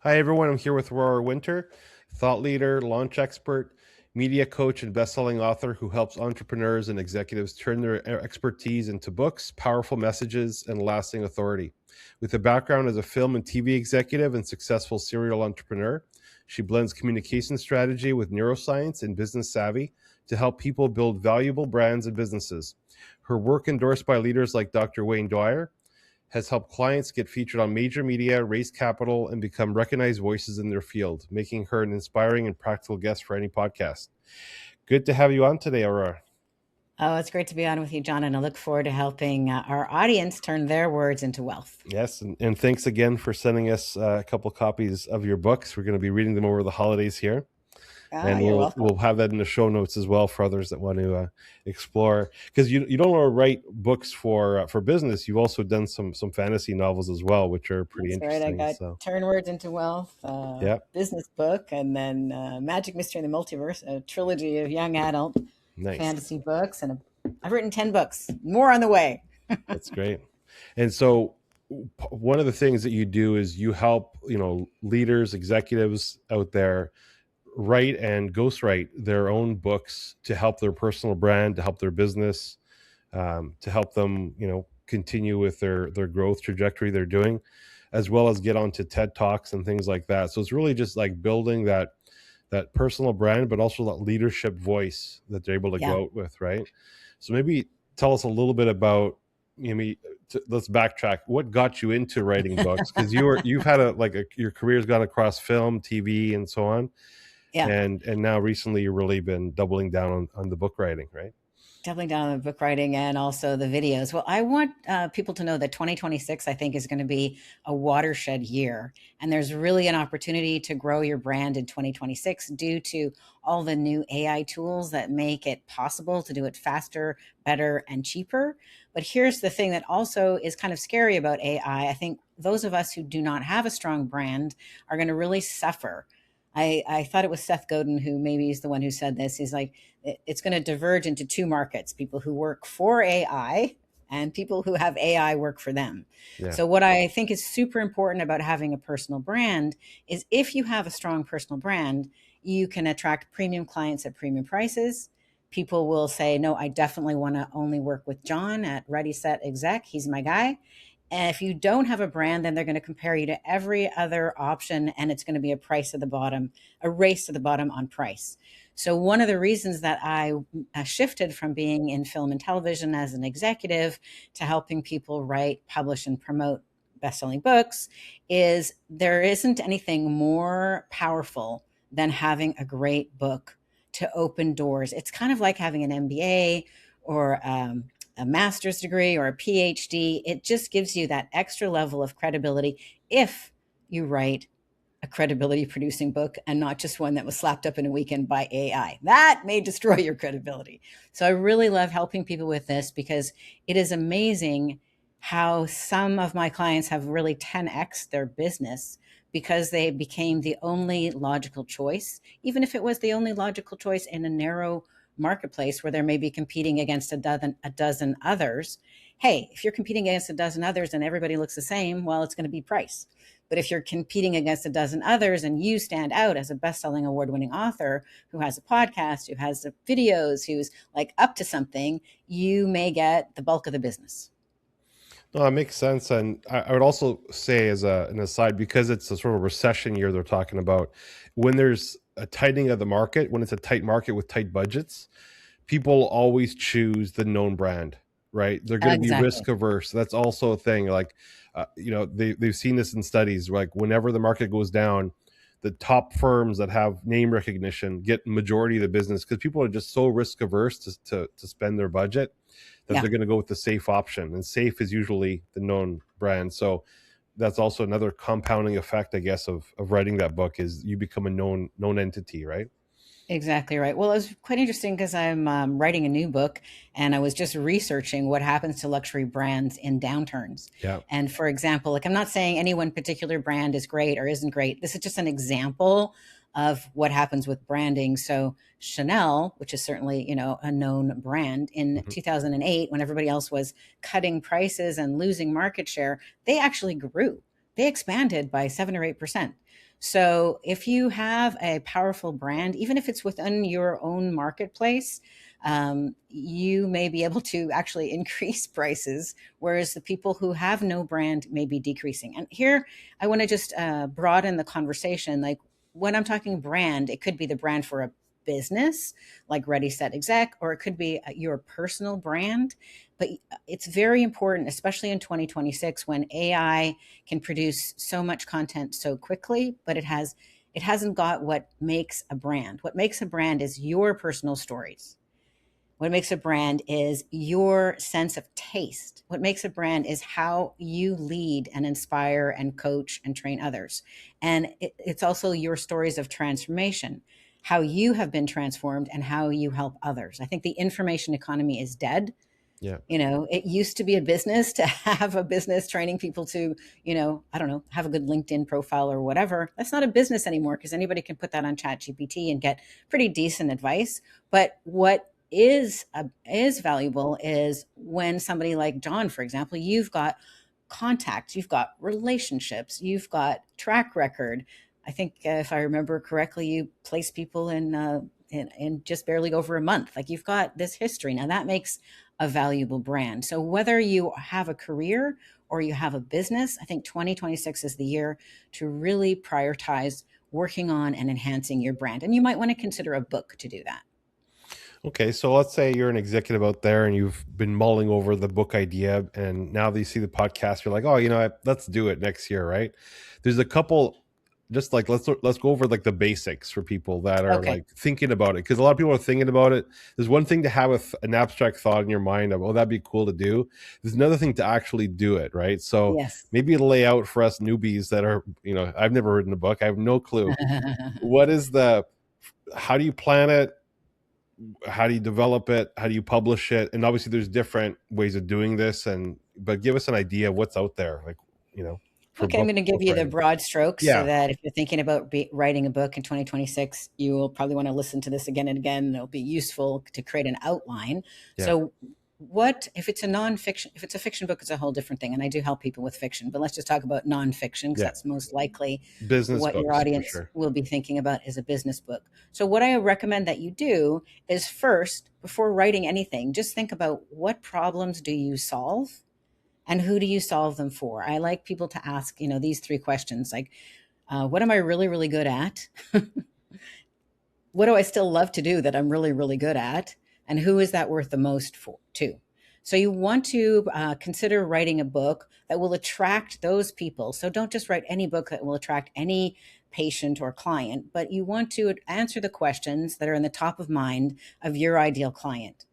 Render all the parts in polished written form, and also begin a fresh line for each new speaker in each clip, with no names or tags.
Hi, everyone. I'm here with Aurora Winter, thought leader, launch expert, media coach, and best-selling author who helps entrepreneurs and executives turn their expertise into books, powerful messages, and lasting authority. With a background as a film and TV executive and successful serial entrepreneur, she blends communication strategy with neuroscience and business savvy to help people build valuable brands and businesses. Her work, endorsed by leaders like Dr. Dyer, has helped clients get featured on major media, raise capital, and become recognized voices in their field, making her an inspiring and practical guest for any podcast. Good to have you on today, Aurora.
Oh, it's great to be on with you, John, and I look forward to helping our audience turn their words into wealth.
Yes, and thanks again for sending us a couple copies of your books. We're going to be reading them over the holidays here.
Ah,
And
you're
we'll
welcome.
have that in the show notes as well for others that want to explore, because you don't want to write books for business. You've also done some fantasy novels as well, which are pretty
That's right. I
interesting.
got
So
Turn Words into Wealth,
yeah,
business book, and then Magic Mystery and the Multiverse, a trilogy of young adult
nice.
fantasy books. And I've written 10 books, more on the way.
That's great. And so one of the things that you do is you help, leaders, executives out there write and ghostwrite their own books to help their personal brand, to help their business, to help them, continue with their growth trajectory they're doing, as well as get onto TED Talks and things like that. So it's really just like building that personal brand, but also that leadership voice that they're able to
Yeah.
go out with, right? So maybe tell us a little bit about, let's backtrack. What got you into writing books? Because you've had your career's gone across film, TV, and so on,
Yeah.
and now recently you've really been doubling down on the book writing, right?
Doubling down on the book writing and also the videos. Well, I want people to know that 2026, I think, is going to be a watershed year. And there's really an opportunity to grow your brand in 2026 due to all the new AI tools that make it possible to do it faster, better, and cheaper. But here's the thing that also is kind of scary about AI. I think those of us who do not have a strong brand are going to really suffer. I thought it was Seth Godin who maybe is the one who said this. He's like, it's going to diverge into two markets: people who work for AI and people who have AI work for them.
Yeah.
So, what I think is super important about having a personal brand is if you have a strong personal brand, you can attract premium clients at premium prices. People will say, no, I definitely want to only work with John at Ready Set Exec. He's my guy. And if you don't have a brand, then they're going to compare you to every other option, and it's going to be a price at the bottom, a race to the bottom on price. So, one of the reasons that I shifted from being in film and television as an executive to helping people write, publish, and promote best-selling books is there isn't anything more powerful than having a great book to open doors. It's kind of like having an MBA or a master's degree or a PhD. It just gives you that extra level of credibility if you write a credibility producing book and not just one that was slapped up in a weekend by AI. That may destroy your credibility. So I really love helping people with this because it is amazing how some of my clients have really 10x their business because they became the only logical choice, even if it was the only logical choice in a narrow marketplace where they're maybe competing against a dozen others. Hey, if you're competing against a dozen others and everybody looks the same, well, it's going to be price. But if you're competing against a dozen others and you stand out as a best-selling award-winning author who has a podcast, who has the videos, who's like up to something, you may get the bulk of the business.
No, that makes sense. And I would also say, as an aside, because it's a sort of recession year they're talking about, when there's a tightening of the market, when it's a tight market with tight budgets, people always choose the known brand, right? They're going to be
Exactly.
risk averse. That's also a thing. Like, they've seen this in studies. Like, whenever the market goes down, the top firms that have name recognition get majority of the business because people are just so risk averse to spend their budget that
Yeah.
they're going to go with the safe option. And safe is usually the known brand. So that's also another compounding effect, I guess, of writing that book is you become a known entity, right?
Exactly right. Well, it was quite interesting because I'm writing a new book and I was just researching what happens to luxury brands in downturns.
Yeah.
And for example, like I'm not saying any one particular brand is great or isn't great. This is just an example of what happens with branding. So Chanel, which is certainly, a known brand in
Mhm.
2008, when everybody else was cutting prices and losing market share, they actually grew. They expanded by 7 or 8%. So if you have a powerful brand, even if it's within your own marketplace, you may be able to actually increase prices, whereas the people who have no brand may be decreasing. And here, I want to just broaden the conversation. Like when I'm talking brand, it could be the brand for a business like Ready, Set, Exec, or it could be your personal brand. But it's very important, especially in 2026 when AI can produce so much content so quickly, but it hasn't got what makes a brand. What makes a brand is your personal stories. What makes a brand is your sense of taste. What makes a brand is how you lead and inspire and coach and train others. And it's also your stories of transformation, how you have been transformed and how you help others. I think the information economy is dead.
Yeah.
You know, it used to be a business to have a business training people to, you know, I don't know, have a good LinkedIn profile or whatever. That's not a business anymore because anybody can put that on ChatGPT and get pretty decent advice. But what is valuable is when somebody like John, for example, you've got contacts, you've got relationships, you've got track record. I think if I remember correctly, you place people in just barely over a month. Like you've got this history. Now that makes a valuable brand. So whether you have a career or you have a business, I think 2026 is the year to really prioritize working on and enhancing your brand. And you might want to consider a book to do that.
Okay, so let's say you're an executive out there and you've been mulling over the book idea, and now that you see the podcast, you're like, oh, let's do it next year, right? There's a couple, just like let's go over like the basics for people that are
Okay.
like thinking about it, because a lot of people are thinking about it. There's one thing to have an abstract thought in your mind of, oh, that'd be cool to do. There's another thing to actually do it, right? So
Yes.
maybe lay out for us newbies that are, I've never written a book, I have no clue. What is how do you plan it? How do you develop it? How do you publish it? And obviously there's different ways of doing this, but give us an idea of what's out there, like, for
Okay, I'm going to give
book
you the
writing.
broad strokes so
Yeah.
that if you're thinking about writing a book in 2026, you will probably want to listen to this again and again. And it'll be useful to create an outline.
Yeah.
So, what if it's a nonfiction? If it's a fiction book, it's a whole different thing. And I do help people with fiction, but let's just talk about nonfiction because
Yeah.
that's most likely
Business
what your
books for
audience
sure.
will be thinking about is a business book. So, what I recommend that you do is first, before writing anything, just think about what problems do you solve and who do you solve them for. I like people to ask, these three questions like, what am I really, really good at? What do I still love to do that I'm really, really good at? And who is that worth the most for, too? So you want to consider writing a book that will attract those people. So don't just write any book that will attract any patient or client, but you want to answer the questions that are in the top of mind of your ideal client.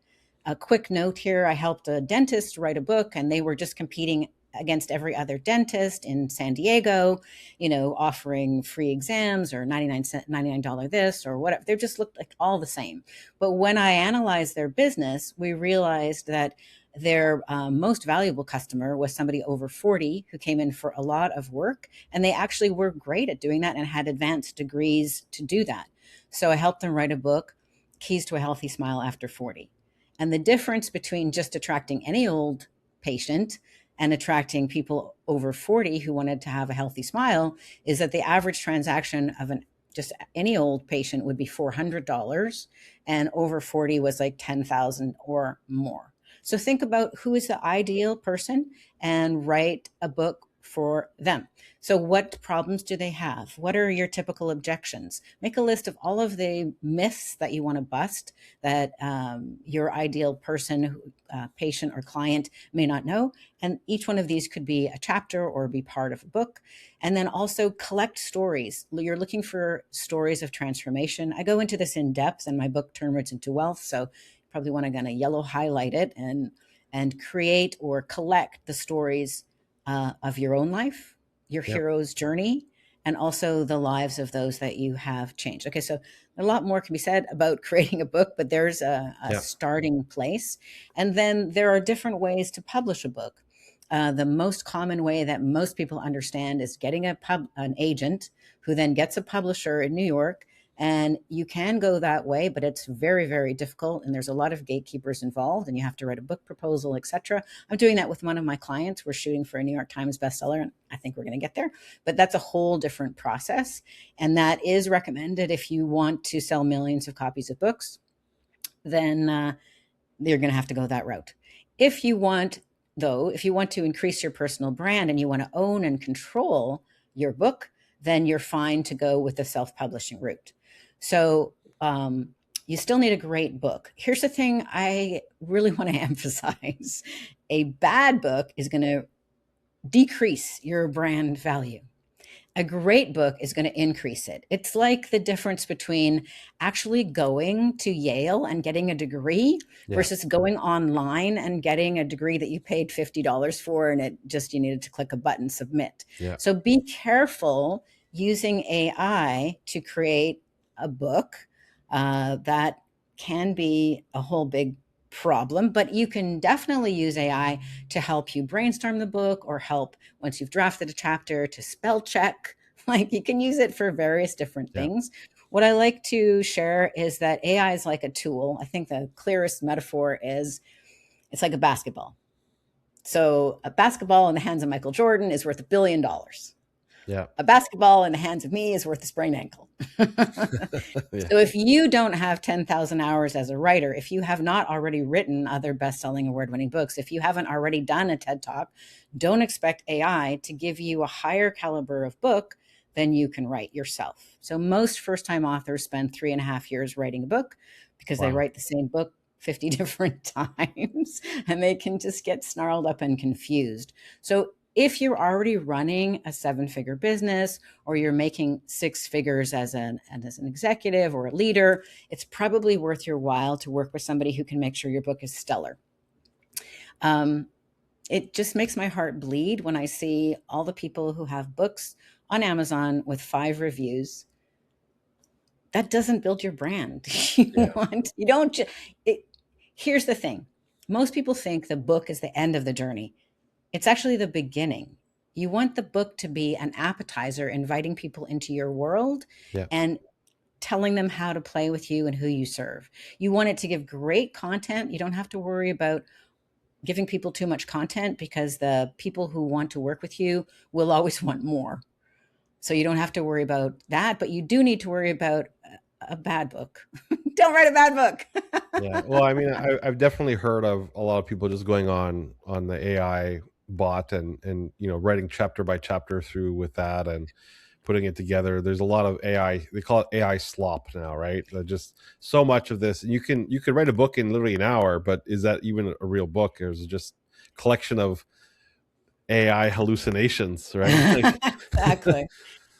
A quick note here, I helped a dentist write a book and they were just competing against every other dentist in San Diego, offering free exams or $99 this or whatever. They just looked like all the same. But when I analyzed their business, we realized that their most valuable customer was somebody over 40 who came in for a lot of work. And they actually were great at doing that and had advanced degrees to do that. So I helped them write a book, Keys to a Healthy Smile After 40. And the difference between just attracting any old patient and attracting people over 40 who wanted to have a healthy smile is that the average transaction of just any old patient would be $400 and over 40 was like 10,000 or more. So think about who is the ideal person and write a book for them. So what problems do they have? What are your typical objections? Make a list of all of the myths that you want to bust that your ideal person, patient or client may not know. And each one of these could be a chapter or be part of a book. And then also collect stories. You're looking for stories of transformation. I go into this in depth in my book, Turn Roots into Wealth. So you probably want to kind of yellow highlight it and create or collect the stories of your own life, your
Yep.
hero's journey, and also the lives of those that you have changed. Okay, so a lot more can be said about creating a book, but there's a
Yeah.
starting place. And then there are different ways to publish a book. The most common way that most people understand is getting an agent who then gets a publisher in New York And you can go that way, but it's very, very difficult. And there's a lot of gatekeepers involved, and you have to write a book proposal, etc. I'm doing that with one of my clients. We're shooting for a New York Times bestseller, and I think we're going to get there. But that's a whole different process. And that is recommended if you want to sell millions of copies of books, then you're going to have to go that route. If you want to increase your personal brand and you want to own and control your book, then you're fine to go with the self-publishing route. So you still need a great book. Here's the thing I really want to emphasize. A bad book is going to decrease your brand value. A great book is going to increase it. It's like the difference between actually going to Yale and getting a degree versus going online and getting a degree that you paid $50 for, and you needed to click a button, submit. So be careful using AI to create a book. That can be a whole big problem, but you can definitely use AI to help you brainstorm the book, or help once you've drafted a chapter to spell check. Like, you can use it for various different things. What I like to share is that AI is like a tool. I think the clearest metaphor is it's like a basketball. So a basketball in the hands of Michael Jordan is worth $1 billion. A basketball in the hands of me is worth a sprained ankle. So if you don't have 10,000 hours as a writer, if you have not already written other best-selling award-winning books, if you haven't already done a TED Talk, don't expect AI to give you a higher caliber of book than you can write yourself. So most first-time authors spend 3.5 years writing a book because they write the same book 50 different times, and they can just get snarled up and confused. So if you're already running a 7-figure business, or you're making 6 figures as an executive or a leader, it's probably worth your while to work with somebody who can make sure your book is stellar. It just makes my heart bleed when I see all the people who have books on Amazon with 5 reviews. That doesn't build your brand. Here's the thing. Most people think the book is the end of the journey. It's actually the beginning. You want the book to be an appetizer, inviting people into your world and telling them how to play with you and who you serve. You want it to give great content. You don't have to worry about giving people too much content, because the people who want to work with you will always want more. So you don't have to worry about that, but you do need to worry about a bad book. Don't write a bad book.
Well, I mean, I've definitely heard of a lot of people just going on the AI bot and writing chapter by chapter through with that and putting it together. There's a lot of AI. They call it AI slop now, right? Just so much of this, and you can write a book in literally an hour, but is that even a real book? There's just a collection of AI hallucinations, right?
Exactly.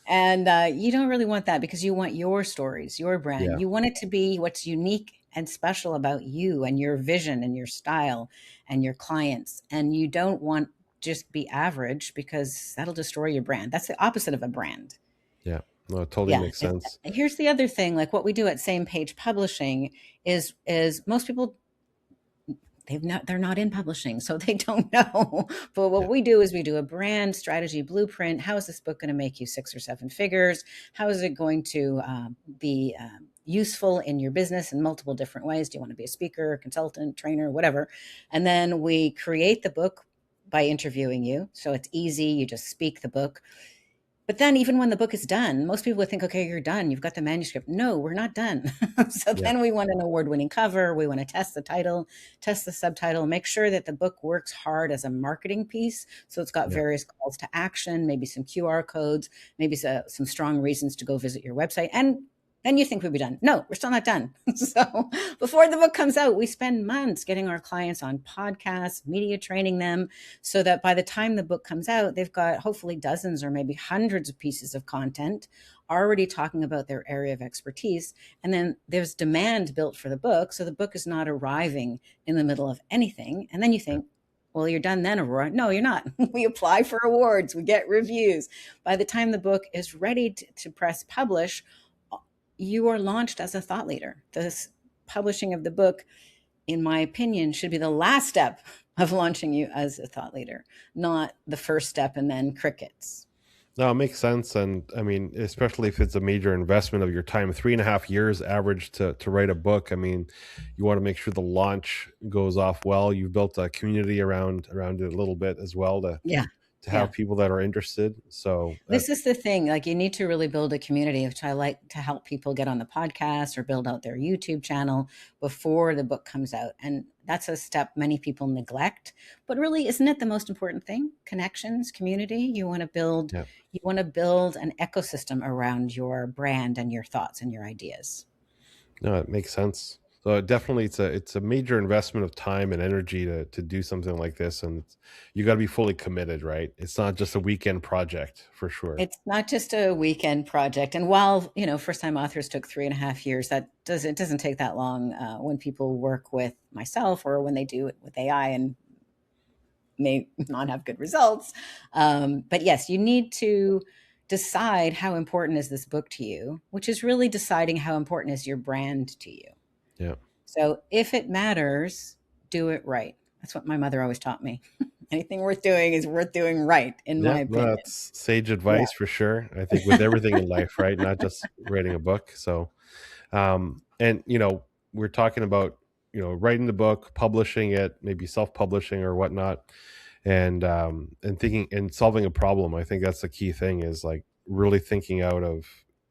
And you don't really want that, because you want your stories, your brand. You want it to be what's unique and special about you and your vision and your style and your clients. And you don't want just be average, because that'll destroy your brand. That's the opposite of a brand.
No, it totally makes sense.
Here's the other thing, like what we do at Same Page Publishing is most people, they're not in publishing, so they don't know. But what we do is we do a brand strategy blueprint. How is this book going to make you 6 or 7 figures? How is it going to be useful in your business in multiple different ways? Do you want to be a speaker, consultant, trainer, whatever? And then we create the book by interviewing you. So it's easy. You just speak the book. But then even when the book is done, most people would think, okay, you're done. You've got the manuscript. No, we're not done. Then we want an award-winning cover. We want to test the title, test the subtitle, make sure that the book works hard as a marketing piece. So it's got various calls to action, maybe some QR codes, maybe some strong reasons to go visit your website. And then you think we'd be done. No, we're still not done. So before the book comes out, we spend months getting our clients on podcasts, media training them, so that by the time the book comes out, they've got hopefully dozens or maybe hundreds of pieces of content already talking about their area of expertise. And then there's demand built for the book. So the book is not arriving in the middle of anything. And then you think, well, you're done then, Aurora. No, you're not. We apply for awards. We get reviews. By the time the book is ready to press publish, you are launched as a thought leader. This publishing of the book, in my opinion, should be the last step of launching you as a thought leader, not the first step and then crickets.
No, it makes sense. And I mean, especially if it's a major investment of your time, 3.5 years average to write a book. I mean, you want to make sure the launch goes off well. You've built a community around it a little bit as well
Yeah.
to
Yeah.
have people that are interested. So
This is the thing, like you need to really build a community, which I like to help people get on the podcast or build out their YouTube channel before the book comes out. And that's a step many people neglect, but really isn't it the most important thing? Connections, community.
yeah.
You want to build an ecosystem around your brand and your thoughts and your ideas.
No, it makes sense. So definitely, it's a major investment of time and energy to do something like this, and you got to be fully committed, right? It's not just a weekend project for sure.
It's not just a weekend project. And while, first time authors took 3.5 years, it doesn't take that long when people work with myself or when they do it with AI and may not have good results. But yes, you need to decide how important is this book to you, which is really deciding how important is your brand to you.
Yeah,
So if it matters, do it right. That's what my mother always taught me. Anything worth doing is worth doing right, in my
yeah. No,
opinion.
that's sage
Yeah.
advice for sure. I think with everything in life, right? Not just writing a book. So, and we're talking about writing the book, publishing it, maybe self-publishing or whatnot, and thinking and solving a problem. I think that's the key thing, is like really thinking out of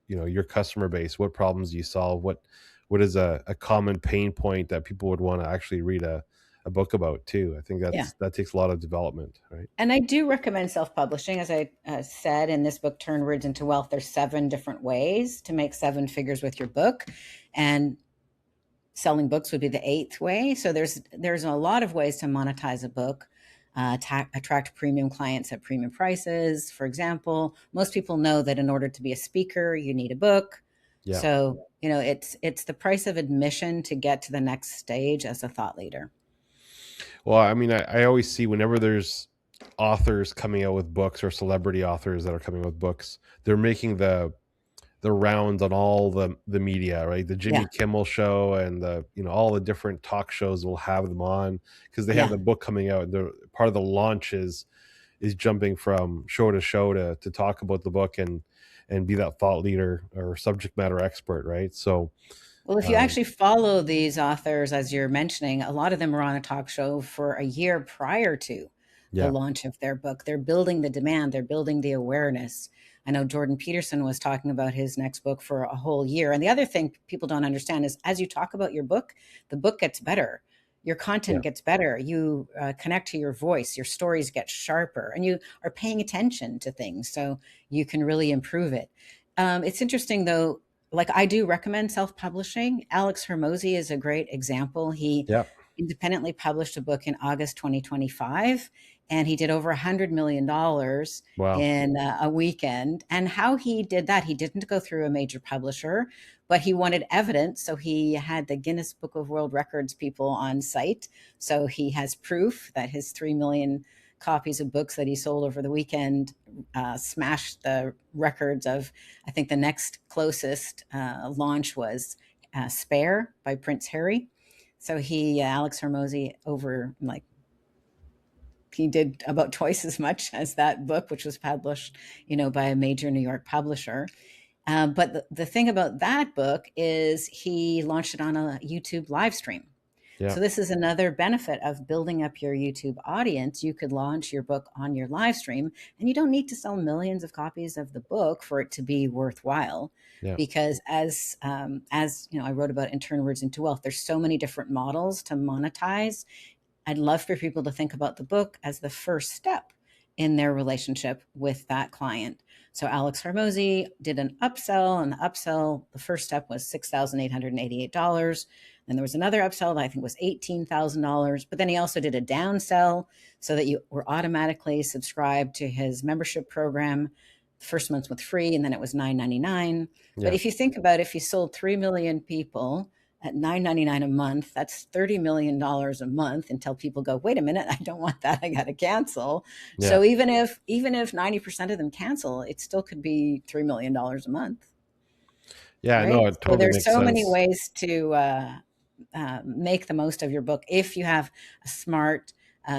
your customer base. What problems do you solve? What is a common pain point that people would want to actually read a book about too? I think
Yeah.
that takes a lot of development, right?
And I do recommend self-publishing. As I said in this book, Turn Words into Wealth, there's 7 different ways to make 7 figures with your book. And selling books would be the 8th way. So there's a lot of ways to monetize a book, attract premium clients at premium prices. For example, most people know that in order to be a speaker, you need a book.
Yeah.
So it's the price of admission to get to the next stage as a thought leader.
Well, I mean, I always see whenever there's authors coming out with books or celebrity authors that are coming out with books, they're making the rounds on all the media, right? The
Yeah,
Jimmy Kimmel show and the all the different talk shows will have them on because they have
yeah.
the book coming out. The part of the launch is jumping from show to show to talk about the book and be that thought leader or subject matter expert, right? So
Well, if you
um,
actually follow these authors, as you're mentioning, a lot of them are on a talk show for a year prior to the
yeah,
launch of their book. They're building the demand, they're building the awareness. I know Jordan Peterson was talking about his next book for a whole year. And the other thing people don't understand is as you talk about your book, the book gets better. Your
yeah.
content gets better. You connect to your voice. Your stories get sharper, and you are paying attention to things, so you can really improve it. It's interesting, though, like I do recommend self-publishing. Alex Hormozi is a great example. He
Yeah.
independently published a book in August 2025, and he did over $100 million
Wow.
in a weekend. And how he did that, he didn't go through a major publisher, but he wanted evidence. So he had the Guinness Book of World Records people on site. So he has proof that his 3 million copies of books that he sold over the weekend smashed the records of, I think the next closest launch was Spare by Prince Harry. So Alex Hormozi, he did about twice as much as that book, which was published, by a major New York publisher. But the thing about that book is he launched it on a YouTube live stream.
Yeah.
So this is another benefit of building up your YouTube audience. You could launch your book on your live stream, and you don't need to sell millions of copies of the book for it to be worthwhile.
Yeah.
Because as I wrote about in Turn Words into Wealth, there's so many different models to monetize. I'd love for people to think about the book as the first step in their relationship with that client. So Alex Hormozi did an upsell, and the first step was $6,888. Then there was another upsell that I think was $18,000. But then he also did a downsell so that you were automatically subscribed to his membership program. The first month was free, and then it was $9.99. But
Yeah.
if you think about it, if you sold 3 million people at $9.99 a month, that's $30 million a month until people go, wait a minute, I don't want that. I got to cancel.
Yeah.
So even if 90% of them cancel, it still could be $3 million a month,
Yeah.
right?
No, it
So
totally
there's
makes
so many
sense.
ways to make the most of your book if you have a smart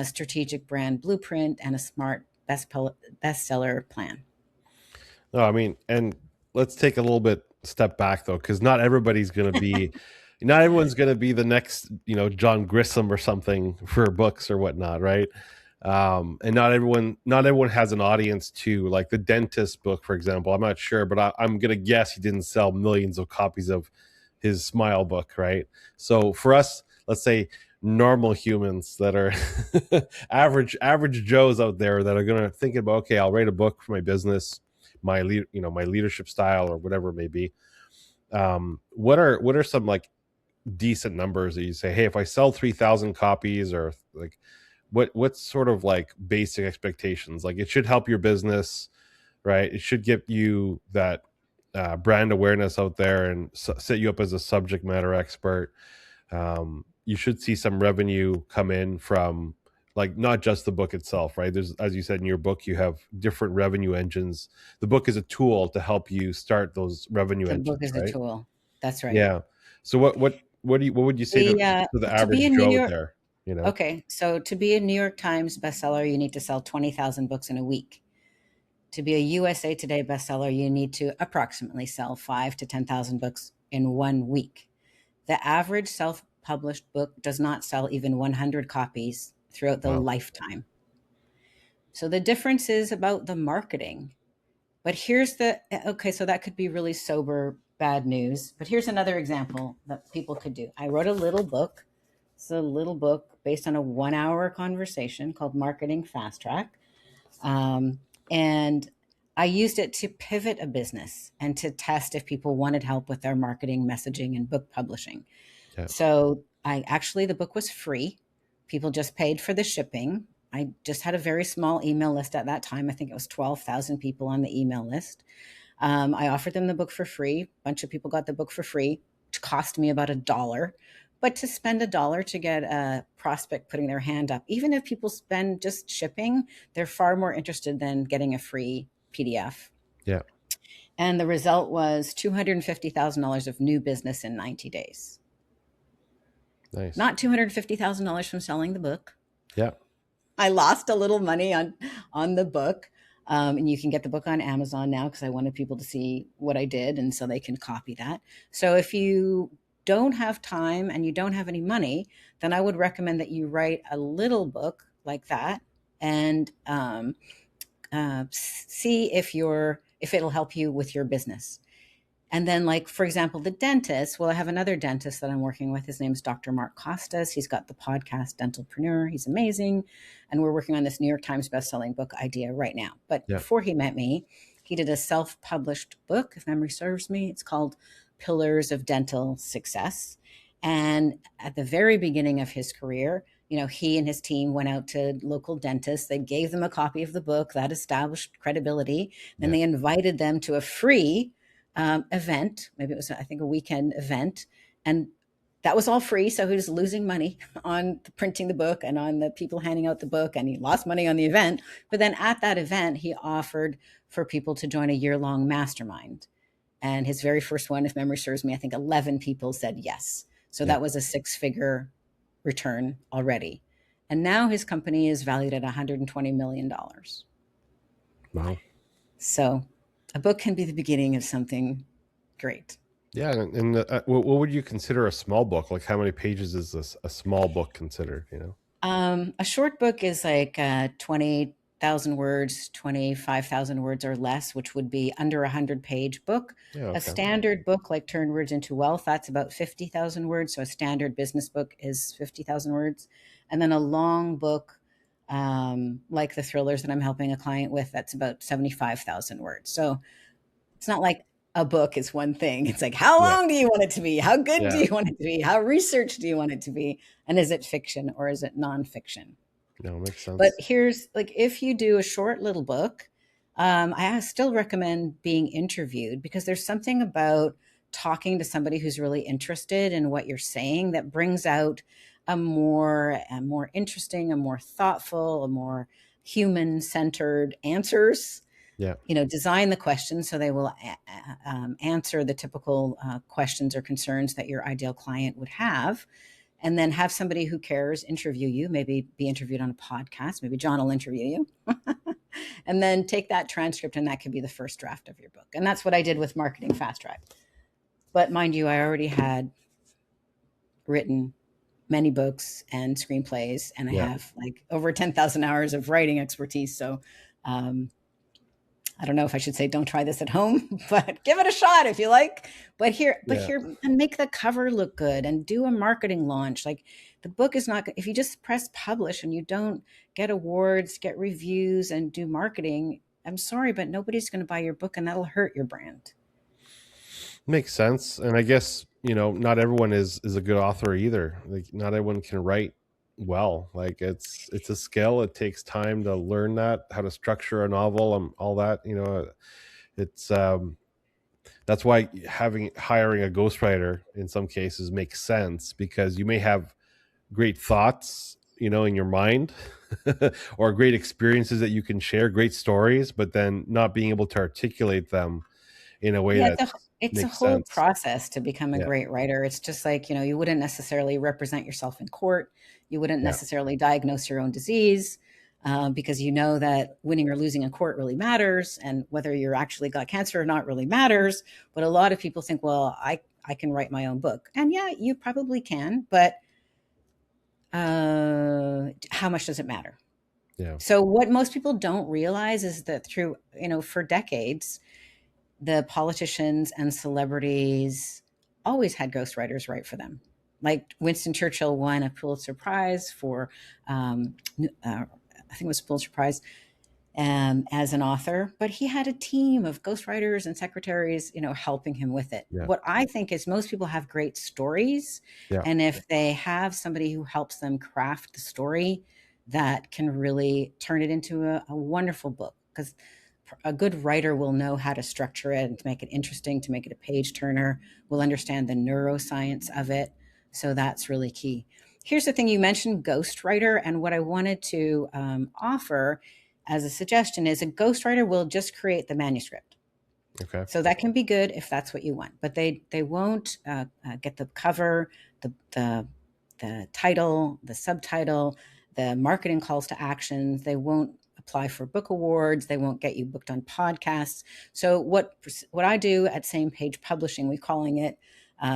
strategic brand blueprint and a smart bestseller plan.
No, I mean, and let's take a little bit step back though, because not everybody's going to be, not everyone's going to be the next, John Grissom or something for books or whatnot, right? And not everyone has an audience too. Like the dentist book, for example. I'm not sure, but I'm going to guess he didn't sell millions of copies of his Smile book, right? So for us, let's say normal humans that are average Joes out there that are going to think about, okay, I'll write a book for my business, my my leadership style or whatever it may be. What are some like decent numbers that you say, hey, if I sell 3,000 copies, or like what's sort of like basic expectations? Like it should help your business, right? It should get you that brand awareness out there and set you up as a subject matter expert. You should see some revenue come in from, like, not just the book itself, right? There's, as you said in your book, you have different revenue engines. The book is a tool to help you start those revenue
The book
engines,
is a
right?
tool. That's right.
Yeah. So what would you say
The
to the
to be
average
a New
Joe
York
there?
Okay, so to be a New York Times bestseller, you need to sell 20,000 books in a week. To be a USA Today bestseller, you need to approximately sell 5 to 10,000 books in 1 week. The average self-published book does not sell even 100 copies throughout the
Wow.
lifetime. So the difference is about the marketing. But here's okay, so that could be really sober bad news. But here's another example that people could do. I wrote a little book. It's a little book based on a 1 hour conversation called Marketing Fast Track. And I used it to pivot a business and to test if people wanted help with their marketing, messaging, and book publishing.
Yeah.
So the book was free. People just paid for the shipping. I just had a very small email list at that time. I think it was 12,000 people on the email list. I offered them the book for free. A bunch of people got the book for free. It cost me about $1. But to spend $1 to get a prospect putting their hand up, even if people spend just shipping, they're far more interested than getting a free PDF.
Yeah.
And the result was $250,000 of new business in 90 days.
Nice.
Not $250,000 from selling the book.
Yeah.
I lost a little money on the book. And you can get the book on Amazon now because I wanted people to see what I did and so they can copy that. So if you don't have time and you don't have any money, then I would recommend that you write a little book like that and see if it'll help you with your business. And then, like, for example, the dentist, well, I have another dentist that I'm working with. His name is Dr. Mark Costas. He's got the podcast Dentalpreneur. He's amazing. And we're working on this New York Times bestselling book idea right now. But
Yeah.
before he met me, he did a self-published book, if memory serves me. It's called Pillars of Dental Success. And at the very beginning of his career, he and his team went out to local dentists. They gave them a copy of the book that established credibility. Then they invited them to a free event. Maybe it was, I think, a weekend event. And that was all free. So he was losing money on printing the book and on the people handing out the book. And he lost money on the event. But then at that event, he offered for people to join a year-long mastermind. And his very first one, if memory serves me, I think 11 people said yes. So that was a 6-figure return already. And now his company is valued at $120 million.
Wow.
So a book can be the beginning of something great.
Yeah. And what would you consider a small book? Like how many pages is a small book considered,
A short book is like 20,000 words, 25,000 words or less, which would be under 100-page book.
Yeah. Okay.
A standard book like Turn Words into Wealth, that's about 50,000 words. So a standard business book is 50,000 words. And then a long book, like the thrillers that I'm helping a client with, that's about 75,000 words. So it's not like a book is one thing. It's like, how long do you want it to be? How good do you want it to be? How researched do you want it to be? And is it fiction or is it nonfiction?
No, makes sense.
But here's, like, if you do a short little book, I still recommend being interviewed because there's something about talking to somebody who's really interested in what you're saying that brings out a more interesting, a more thoughtful, a more human-centered answers.
Yeah.
Design the questions so they will answer the typical questions or concerns that your ideal client would have. And then have somebody who cares interview you, maybe be interviewed on a podcast. Maybe John will interview you. And then take that transcript, and that could be the first draft of your book. And that's what I did with Marketing Fast Track. But mind you, I already had written many books and screenplays, and I
Yeah.
have like over 10,000 hours of writing expertise. So I don't know if I should say don't try this at home, but give it a shot if you like.
Yeah.
And make the cover look good and do a marketing launch. Like, the book is not, if you just press publish and you don't get awards, get reviews, and do marketing, I'm sorry, but nobody's going to buy your book, and that'll hurt your brand.
Makes sense. And I guess, not everyone is a good author either. Like, not everyone can write well. Like, it's a skill. It takes time to learn that, how to structure a novel and all that. It's that's why hiring a ghostwriter in some cases makes sense, because you may have great thoughts, in your mind, or great experiences that you can share, great stories, but then not being able to articulate them in a way
Yeah,
that
it's a
makes
whole
sense.
process to become a
Yeah.
great writer. It's just like, you wouldn't necessarily represent yourself in court. You wouldn't
Yeah.
necessarily diagnose your own disease, because you know that winning or losing in court really matters, and whether you're actually got cancer or not really matters. But a lot of people think, well, I can write my own book. And yeah, you probably can, but how much does it matter?
Yeah.
So what most people don't realize is that through, for decades, the politicians and celebrities always had ghostwriters write for them. Like Winston Churchill won a Pulitzer Prize for, I think it was a Pulitzer Prize, as an author, but he had a team of ghostwriters and secretaries, helping him with it.
Yeah.
What I think is most people have great stories,
Yeah.
and if they have somebody who helps them craft the story, that can really turn it into a wonderful book, because a good writer will know how to structure it and to make it interesting, to make it a page turner, will understand the neuroscience of it. So that's really key. Here's the thing: you mentioned ghostwriter, and what I wanted to offer as a suggestion is a ghostwriter will just create the manuscript.
Okay.
So that can be good if that's what you want, but they won't get the cover, the title, the subtitle, the marketing calls to actions. They won't apply for book awards. They won't get you booked on podcasts. So what I do at Same Page Publishing, we're calling it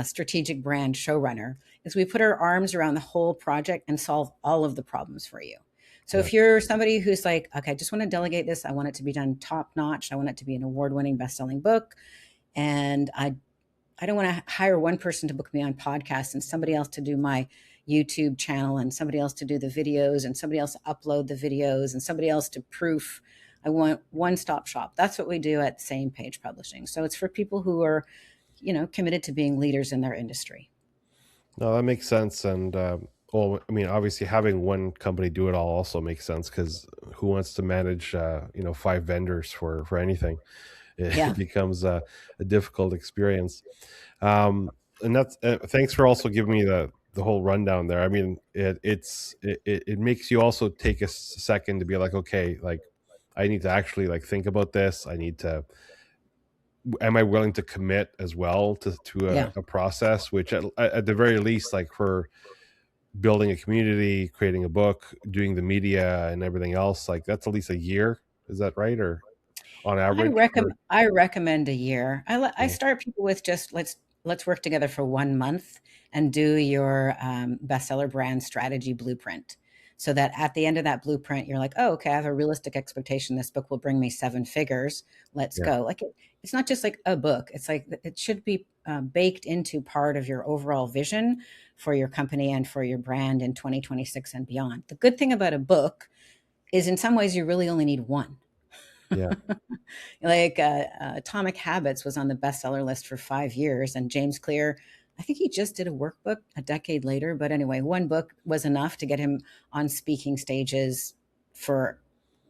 strategic brand showrunner, is we put our arms around the whole project and solve all of the problems for you. So
Yeah.
if you're somebody who's like, okay, I just want to delegate this, I want it to be done top notch, I want it to be an award-winning best-selling book, and I don't want to hire one person to book me on podcasts and somebody else to do my YouTube channel and somebody else to do the videos and somebody else to upload the videos and somebody else to proof. I want one-stop shop. That's what we do at Same Page Publishing. So it's for people who are, committed to being leaders in their industry.
No, that makes sense. And well, I mean, obviously having one company do it all also makes sense, because who wants to manage 5 vendors for anything? It
Yeah.
becomes a difficult experience. And that's thanks for also giving me the whole rundown there. I mean, it makes you also take a second to be like, okay, like, I need to actually like think about this. Am I willing to commit as well to
Yeah.
a process, which at the very least, like, for building a community, creating a book, doing the media and everything else, like, that's at least a year. Is that right? Or on average? Or
I recommend a year. I
yeah.
start people with just let's work together for 1 month and do your bestseller brand strategy blueprint, so that at the end of that blueprint, you're like, oh, okay, I have a realistic expectation this book will bring me 7 figures. Let's
Yeah.
go. Like, it's not just like a book. It's like it should be baked into part of your overall vision for your company and for your brand in 2026 and beyond. The good thing about a book is, in some ways, you really only need one.
Yeah.
Like Atomic Habits was on the bestseller list for 5 years, and James Clear, I think he just did a workbook a decade later. But anyway, one book was enough to get him on speaking stages for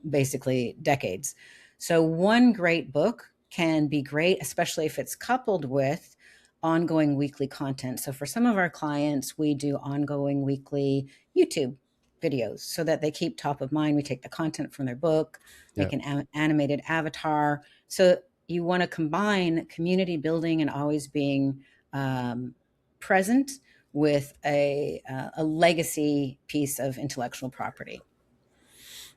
basically decades. So one great book can be great, especially if it's coupled with ongoing weekly content. So for some of our clients, we do ongoing weekly YouTube videos so that they keep top of mind. We take the content from their book,
Yeah.
make an animated avatar. So you want to combine community building and always being present with a legacy piece of intellectual property.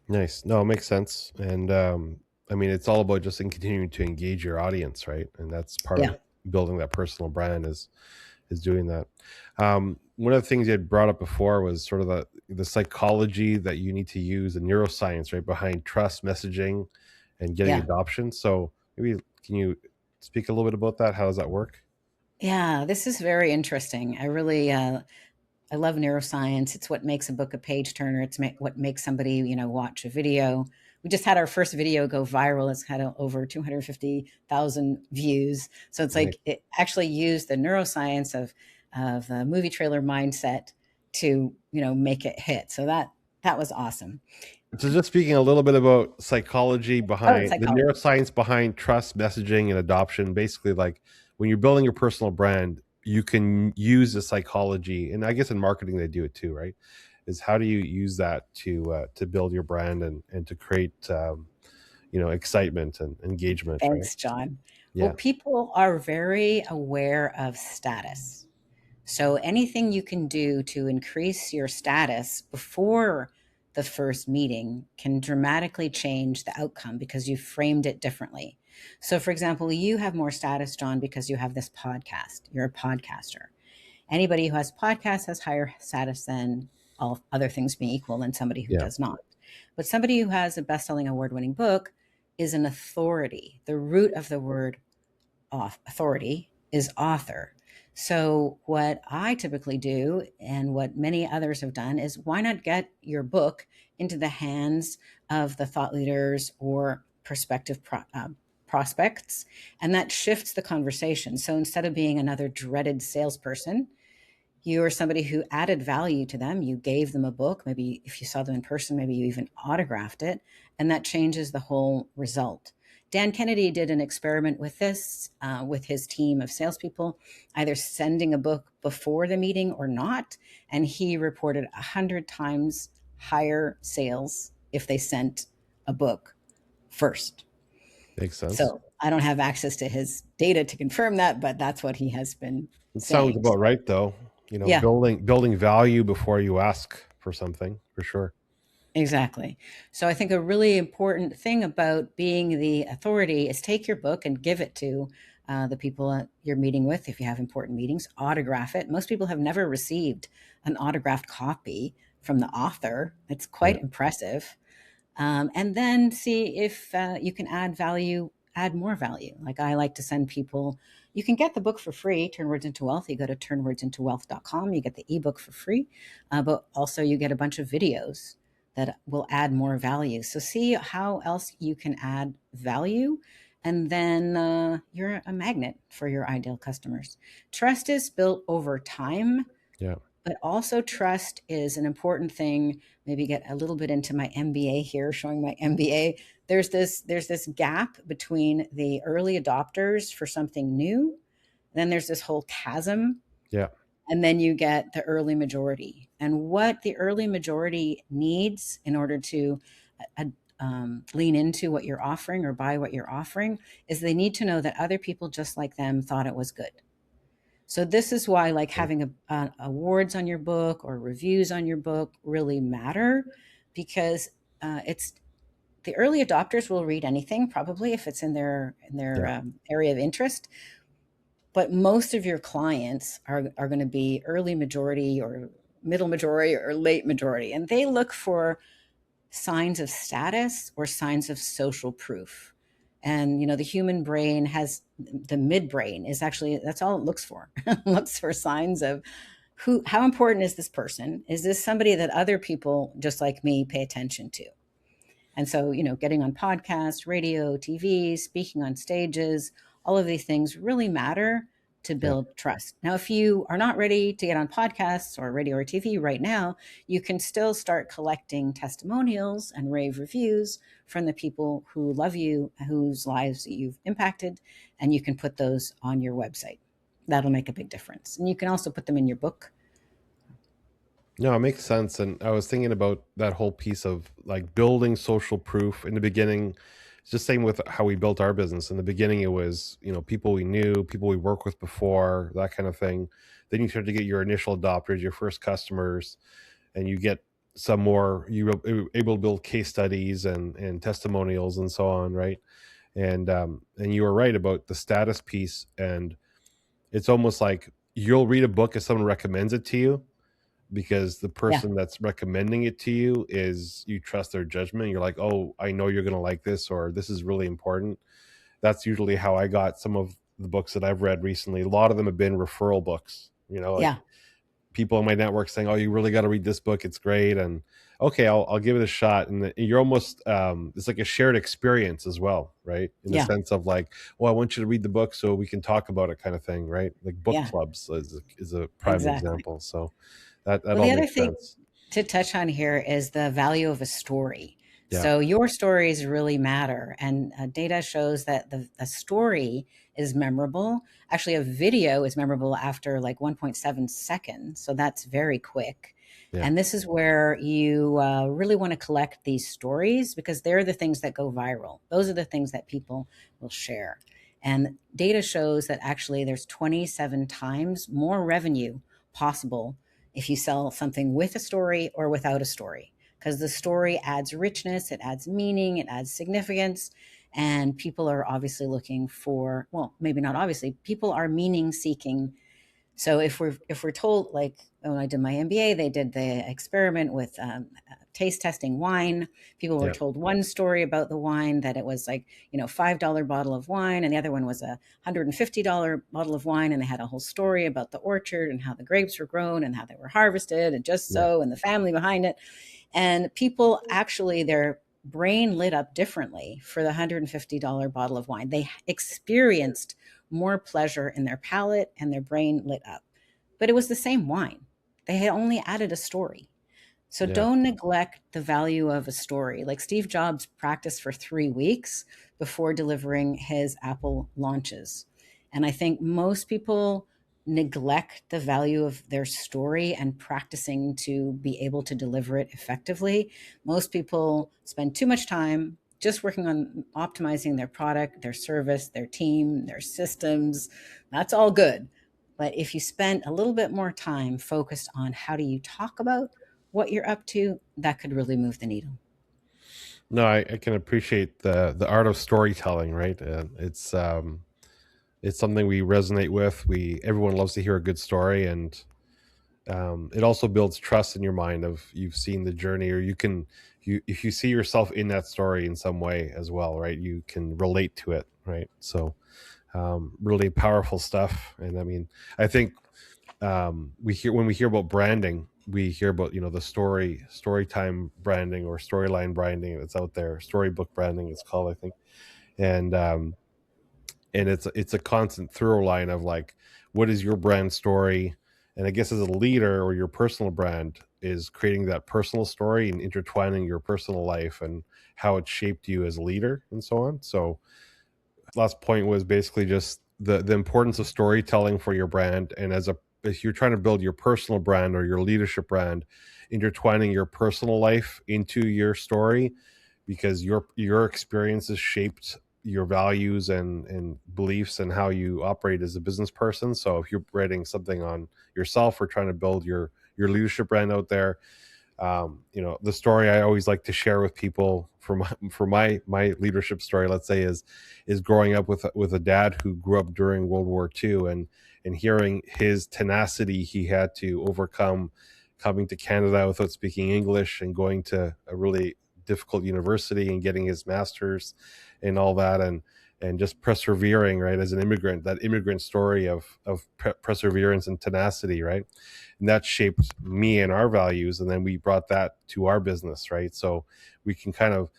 Nice. No, it makes sense. And I mean, it's all about just in continuing to engage your audience, right? And that's part
Yeah.
of building that personal brand is doing that. One of the things you had brought up before was sort of the psychology that you need to use, the neuroscience, right, behind trust messaging and getting
Yeah.
adoption. So maybe can you speak a little bit about that? How does that work?
Yeah. This is very interesting. I love neuroscience. It's what makes a book a page turner. What makes somebody, watch a video. We just had our first video go viral. It's had over 250,000 views. So it's
Nice.
like it actually used the neuroscience of the movie trailer mindset to, make it hit. So that was awesome.
So just speaking a little bit about psychology
Oh,
behind the
psychology.
neuroscience behind trust messaging and adoption, basically like when you're building your personal brand, you can use the psychology, and I guess in marketing they do it too, right? Is how do you use that to build your brand and to create excitement and engagement, right?
Thanks, John. Well,
Yeah,
people are very aware of status. So anything you can do to increase your status before the first meeting can dramatically change the outcome because you framed it differently. So, for example, you have more status, John, because you have this podcast. You're a podcaster. Anybody who has podcasts has higher status than, all other things being equal, than somebody who
yeah,
does not. But somebody who has a best-selling award-winning book is an authority. The root of the word authority is author. So, what I typically do, and what many others have done, is why not get your book into the hands of the thought leaders or prospective prospects? And that shifts the conversation. So, instead of being another dreaded salesperson, you are somebody who added value to them. You gave them a book. Maybe if you saw them in person, maybe you even autographed it. And that changes the whole result. Dan Kennedy did an experiment with this with his team of salespeople, either sending a book before the meeting or not. And he reported 100 times higher sales if they sent a book first.
makes sense.
So I don't have access to his data to confirm that, but that's what he has been
It sounds
saying.
about right, though.
Yeah.
Building value before you ask for something, for sure.
Exactly. So I think a really important thing about being the authority is take your book and give it to the people you're meeting with. If you have important meetings, autograph it. Most people have never received an autographed copy from the author. It's
Yeah,
quite impressive. And then see if you can add more value. Like I like to send people, you can get the book for free, Turn Words into Wealth. You go to turnwordsintowealth.com, you get the ebook for free, but also you get a bunch of videos that will add more value. So see how else you can add value. And then you're a magnet for your ideal customers. Trust is built over time,
yeah,
but also trust is an important thing. Maybe get a little bit into my MBA here, showing my MBA. There's this gap between the early adopters for something new, then there's this whole chasm,
yeah.
and then you get the early majority. And what the early majority needs in order to uh, lean into what you're offering or buy what you're offering is they need to know that other people just like them thought it was good. So this is why, like,
Okay.
having awards on your book or reviews on your book really matter, because it's the early adopters will read anything probably if it's in their
Yeah,
area of interest. But most of your clients are going to be early majority or middle majority or late majority, and they look for signs of status or signs of social proof. And the human brain has the midbrain is actually, that's all it looks for. It looks for signs of how important is this person? Is this somebody that other people just like me pay attention to? And so, getting on podcasts, radio, TV, speaking on stages, all of these things really matter to
yeah.
build trust. Now, if you are not ready to get on podcasts or radio or TV right now, you can still start collecting testimonials and rave reviews from the people who love you, whose lives you've impacted, and you can put those on your website. That'll make a big difference. And you can also put them in your book.
No, it makes sense. And I was thinking about that whole piece of like building social proof in the beginning. It's just same with how we built our business. In the beginning, it was, people we knew, people we worked with before, that kind of thing. Then you start to get your initial adopters, your first customers, and you get some more, you were able to build case studies and testimonials and so on, right? And you were right about the status piece. And it's almost like you'll read a book if someone recommends it to you, because the
Yeah.
person that's recommending it to you is, you trust their judgment. You're like, oh, I know you're going to like this, or this is really important. That's usually how I got some of the books that I've read recently. A lot of them have been referral books, like
Yeah.
people in my network saying, oh, you really got to read this book, it's great. And okay, I'll give it a shot. And you're almost, it's like a shared experience as well, right? In the
Yeah.
sense of like, well, I want you to read the book so we can talk about it, kind of thing, right? Like book
Yeah.
clubs is a prime
Exactly.
example. So that
Well,
all
the other
makes
thing
sense.
to touch on here is the value of a story.
Yeah.
So your stories really matter, and data shows that a story is memorable. Actually, a video is memorable after like 1.7 seconds, so that's very quick.
Yeah.
And this is where you really want to collect these stories, because they're the things that go viral. Those are the things that people will share. And data shows that actually there's 27 times more revenue possible if you sell something with a story or without a story, because the story adds richness, it adds meaning, it adds significance. And people are obviously looking for, well, maybe not obviously, people are meaning seeking. So if we're told, like when I did my MBA, they did the experiment with taste testing wine. People were
Yeah.
told one story about the wine, that it was like, $5 bottle of wine, and the other one was $150 bottle of wine, and they had a whole story about the orchard and how the grapes were grown and how they were harvested and just
Yeah.
so, and the family behind it. And people actually, their brain lit up differently for the $150 bottle of wine. They experienced more pleasure in their palate, and their brain lit up. But it was the same wine. They had only added a story. So
Yeah.
don't neglect the value of a story. Like Steve Jobs practiced for 3 weeks before delivering his Apple launches. And I think most people neglect the value of their story and practicing to be able to deliver it effectively. Most people spend too much time just working on optimizing their product, their service, their team, their systems. That's all good. But if you spend a little bit more time focused on how do you talk about what you're up to, that could really move the needle.
No, I can appreciate the art of storytelling, right? It's something we resonate with. Everyone loves to hear a good story, and it also builds trust in your mind of, you've seen the journey, or if you see yourself in that story in some way as well, right? You can relate to it, right? So really powerful stuff. And I mean, I think when we hear about branding, we hear about, the story time branding, or storyline branding that's out there. Storybook branding it's called, I think. And it's a constant through line of like, what is your brand story? And I guess as a leader, or your personal brand is creating that personal story and intertwining your personal life and how it shaped you as a leader and so on. So last point was basically just the importance of storytelling for your brand. And if you're trying to build your personal brand or your leadership brand, intertwining your personal life into your story, because your experiences shaped your values and beliefs and how you operate as a business person. So if you're writing something on yourself or trying to build your leadership brand out there, the story I always like to share with people for my leadership story, let's say, is growing up with a dad who grew up during World War II, and hearing his tenacity he had to overcome, coming to Canada without speaking English and going to a really difficult university and getting his master's and all that, and just persevering, right, as an immigrant. That immigrant story of perseverance and tenacity, right? And that shaped me and our values, and then we brought that to our business, right? So we can kind of,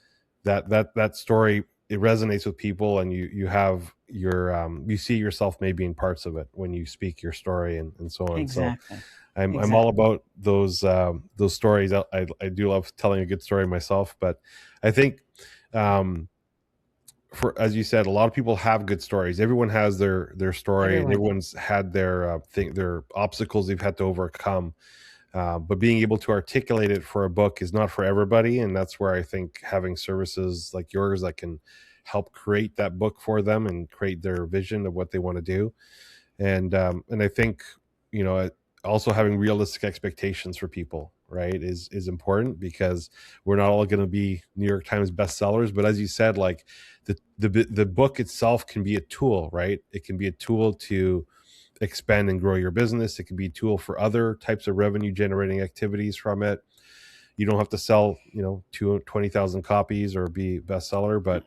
that story, it resonates with people, and you have you see yourself maybe in parts of it when you speak your story and so on. So
Exactly.
I'm all
Exactly.
about those stories. I do love telling a good story myself, but I think for, as you said, a lot of people have good stories. Everyone has their story, and
Everyone does.
everyone's had their obstacles they've had to overcome. But being able to articulate it for a book is not for everybody, and that's where I think having services like yours that can help create that book for them and create their vision of what they want to do. And I think, you know also having realistic expectations for people, right, is important, because we're not all going to be New York Times bestsellers. But as you said, like the book itself can be a tool, right? It can be a tool to expand and grow your business. It can be a tool for other types of revenue generating activities from it. You don't have to sell, 20,000 copies or be bestseller, but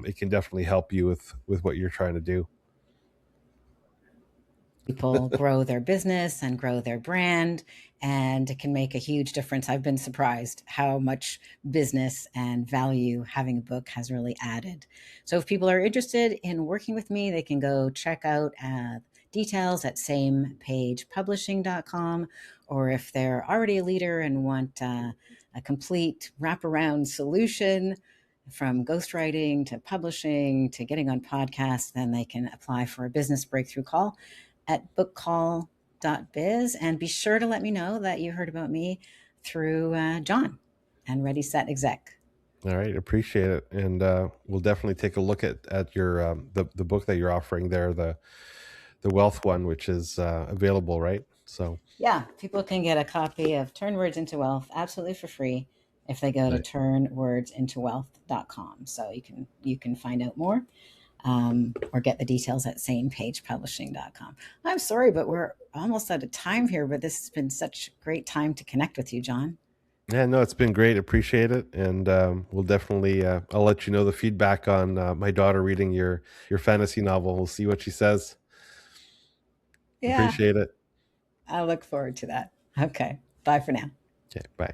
it can definitely help you with what you're trying to do.
People grow their business and grow their brand, and it can make a huge difference. I've been surprised how much business and value having a book has really added. So if people are interested in working with me, they can go check out details at samepagepublishing.com, or if they're already a leader and want a complete wraparound solution from ghostwriting to publishing to getting on podcasts, then they can apply for a business breakthrough call at bookcall.biz. And be sure to let me know that you heard about me through John and Ready, Set, Exec.
All right, appreciate it. And we'll definitely take a look at your the book that you're offering there, the wealth one, which is available, right? So
yeah, people can get a copy of Turn Words into Wealth absolutely for free if they go to turnwordsintowealth.com. So you can find out more. Or get the details at samepagepublishing.com. I'm sorry, but we're almost out of time here, but this has been such a great time to connect with you, John.
Yeah, no, it's been great. Appreciate it. And we'll definitely, I'll let you know the feedback on my daughter reading your fantasy novel. We'll see what she says.
Yeah.
Appreciate it.
I look forward to that. Okay. Bye for now.
Okay, bye.